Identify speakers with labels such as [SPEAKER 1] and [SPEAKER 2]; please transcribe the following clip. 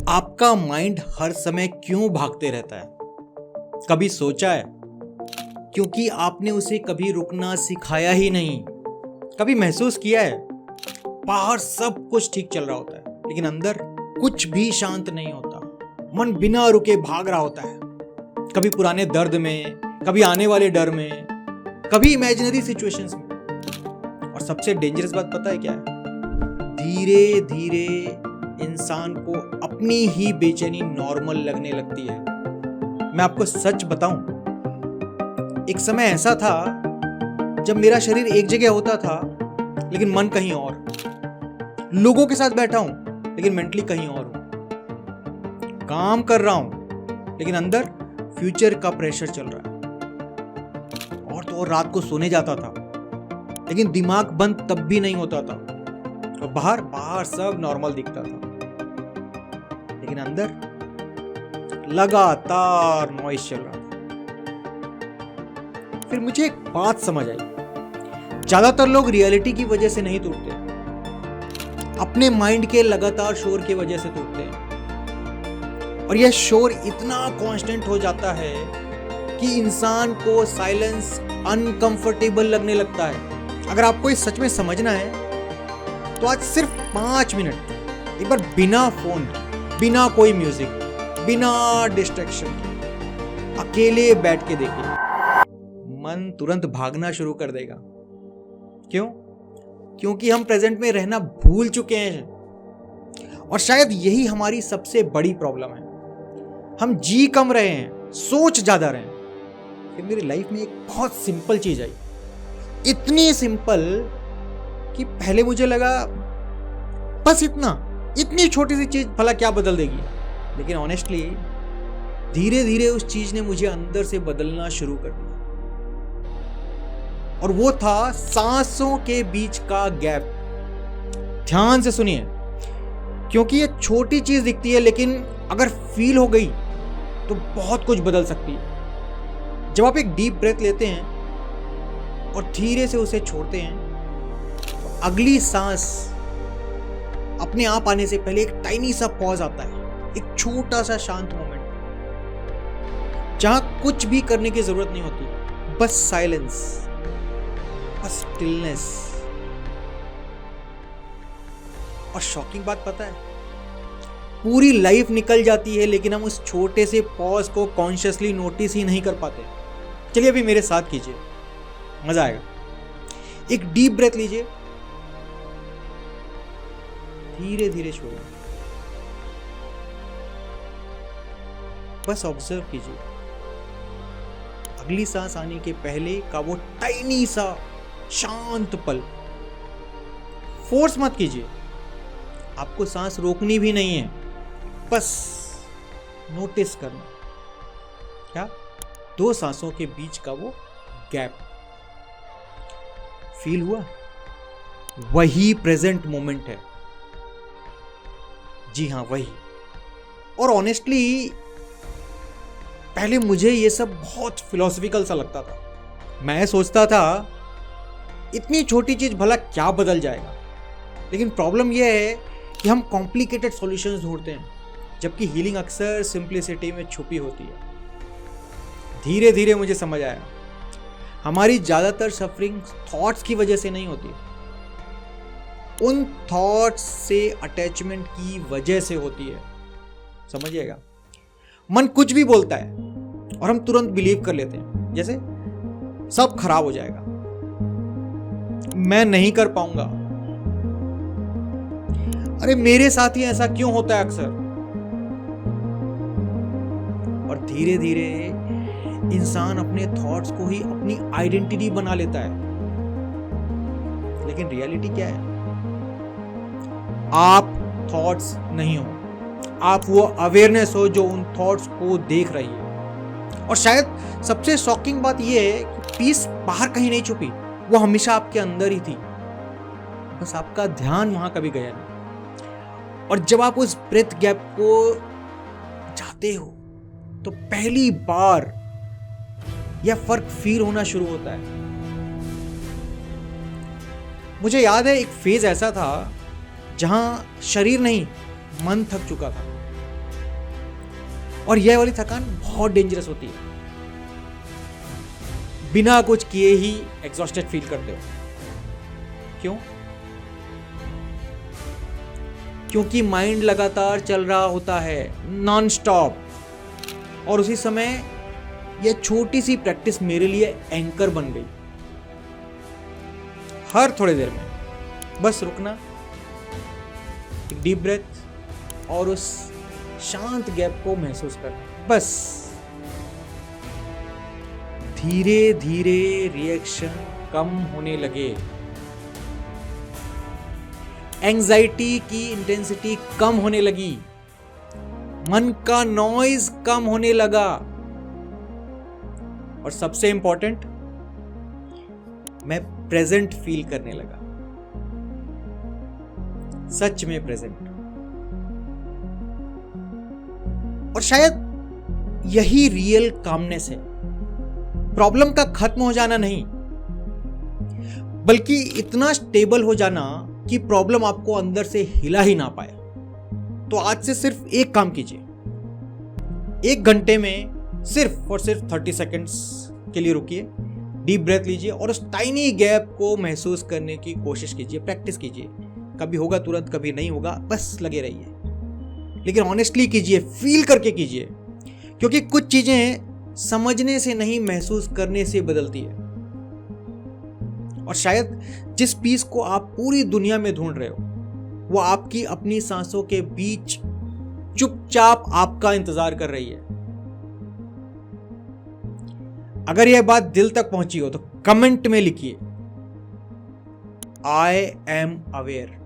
[SPEAKER 1] आपका माइंड हर समय क्यों भागते रहता है? कभी सोचा है? क्योंकि आपने उसे कभी रुकना सिखाया ही नहीं। कभी महसूस किया है बाहर सब कुछ ठीक चल रहा होता है लेकिन अंदर कुछ भी शांत नहीं होता, मन बिना रुके भाग रहा होता है। कभी पुराने दर्द में, कभी आने वाले डर में, कभी इमेजिनरी सिचुएशंस में। और सबसे डेंजरस बात पता है क्या है? धीरे धीरे इंसान को अपनी ही बेचैनी नॉर्मल लगने लगती है। मैं आपको सच बताऊं, एक समय ऐसा था जब मेरा शरीर एक जगह होता था लेकिन मन कहीं और। लोगों के साथ बैठा हूं लेकिन मेंटली कहीं और हूं। काम कर रहा हूं लेकिन अंदर फ्यूचर का प्रेशर चल रहा है। और तो और रात को सोने जाता था लेकिन दिमाग बंद तब भी नहीं होता था। और बाहर सब नॉर्मल दिखता था लेकिन अंदर लगातार नॉइज चल रहा था। फिर मुझे एक बात समझ आई, ज्यादातर लोग रियलिटी की वजह से नहीं टूटते, अपने माइंड के लगातार शोर की वजह से टूटते हैं। और यह शोर इतना कांस्टेंट हो जाता है कि इंसान को साइलेंस अनकंफर्टेबल लगने लगता है। अगर आपको इस सच में समझना है तो आज सिर्फ 5 मिनट एक बार बिना फोन, बिना कोई म्यूजिक, बिना डिस्ट्रैक्शन के अकेले बैठ के देखिए। मन तुरंत भागना शुरू कर देगा। क्यों? क्योंकि हम प्रेजेंट में रहना भूल चुके हैं। और शायद यही हमारी सबसे बड़ी प्रॉब्लम है। हम जी कम रहे हैं, सोच ज्यादा रहे हैं। फिर मेरी लाइफ में एक बहुत सिंपल चीज आई, इतनी सिंपल कि पहले मुझे लगा बस इतनी छोटी सी चीज भला क्या बदल देगी। लेकिन ऑनेस्टली धीरे धीरे उस चीज ने मुझे अंदर से बदलना शुरू कर दिया। और वो था सांसों के बीच का गैप। ध्यान से सुनिए, क्योंकि ये छोटी चीज दिखती है लेकिन अगर फील हो गई तो बहुत कुछ बदल सकती है। जब आप एक डीप ब्रेथ लेते हैं और धीरे से उसे छोड़ते हैं, तो अगली सांस अपने आप आने से पहले एक टाइनी सा पॉज आता है, एक छोटा सा शांत मोमेंट जहां कुछ भी करने की जरूरत नहीं होती, बस साइलेंस, बस स्टिलनेस। और शॉकिंग बात पता है, पूरी लाइफ निकल जाती है लेकिन हम उस छोटे से पॉज को कॉन्शियसली नोटिस ही नहीं कर पाते। चलिए अभी मेरे साथ कीजिए, मजा आएगा। एक डीप ब्रेथ लीजिए, धीरे धीरे छोड़िए, बस ऑब्जर्व कीजिए अगली सांस आने के पहले का वो टाइनी सा शांत पल। फोर्स मत कीजिए, आपको सांस रोकनी भी नहीं है, बस नोटिस करना क्या 2 सांसों के बीच का वो गैप फील हुआ। वही प्रेजेंट मोमेंट है। जी हाँ, वही। और ऑनेस्टली पहले मुझे ये सब बहुत फिलोसफिकल सा लगता था। मैं सोचता था इतनी छोटी चीज भला क्या बदल जाएगा। लेकिन प्रॉब्लम यह है कि हम कॉम्प्लिकेटेड सॉल्यूशंस ढूंढते हैं, जबकि हीलिंग अक्सर सिंप्लिसिटी में छुपी होती है। धीरे धीरे मुझे समझ आया, हमारी ज्यादातर सफरिंग थॉट्स की वजह से नहीं होती, उन थॉट्स से अटैचमेंट की वजह से होती है। समझिएगा, मन कुछ भी बोलता है और हम तुरंत बिलीव कर लेते हैं, जैसे सब खराब हो जाएगा, मैं नहीं कर पाऊंगा, अरे मेरे साथ ही ऐसा क्यों होता है अक्सर। और धीरे धीरे इंसान अपने थॉट्स को ही अपनी आइडेंटिटी बना लेता है। लेकिन रियलिटी क्या है? आप थॉट्स नहीं हो, आप वो अवेयरनेस हो जो उन थॉट्स को देख रही है। और शायद सबसे शॉकिंग बात यह है कि पीस बाहर कहीं नहीं छुपी, वो हमेशा आपके अंदर ही थी, बस आपका ध्यान वहां कभी गया नहीं। और जब आप उस ब्रेथ गैप को चाहते हो तो पहली बार यह फर्क फील होना शुरू होता है। मुझे याद है एक फेज ऐसा था जहां शरीर नहीं मन थक चुका था। और यह वाली थकान बहुत डेंजरस होती है। बिना कुछ किए ही एग्जॉस्टेड फील करते हो। क्यों? क्योंकि माइंड लगातार चल रहा होता है, नॉन स्टॉप। और उसी समय यह छोटी सी प्रैक्टिस मेरे लिए एंकर बन गई। हर थोड़ी देर में बस रुकना, एक डीप ब्रेथ और उस शांत गैप को महसूस करना। बस धीरे धीरे रिएक्शन कम होने लगे, एंजाइटी की इंटेंसिटी कम होने लगी, मन का नॉइज कम होने लगा, और सबसे इंपॉर्टेंट, मैं प्रेजेंट फील करने लगा। सच में प्रेजेंट। और शायद यही रियल कामनेस है। प्रॉब्लम का खत्म हो जाना नहीं, बल्कि इतना स्टेबल हो जाना कि प्रॉब्लम आपको अंदर से हिला ही ना पाए। तो आज से सिर्फ एक काम कीजिए। 1 घंटे में सिर्फ और सिर्फ 30 सेकेंड्स के लिए रुकिए, डीप ब्रेथ लीजिए और उस टाइनी गैप को महसूस करने की कोशिश कीजिए, प्रैक्टिस कीजिए। कभी होगा तुरंत, कभी नहीं होगा, बस लगे रहिए। लेकिन ऑनेस्टली कीजिए, फील करके कीजिए, क्योंकि कुछ चीजें समझने से नहीं, महसूस करने से बदलती है। और शायद जिस पीस को आप पूरी दुनिया में ढूंढ रहे हो, वो आपकी अपनी सांसों के बीच चुपचाप आपका इंतजार कर रही है। अगर यह बात दिल तक पहुंची हो तो कमेंट में लिखिए, आई एम अवेयर।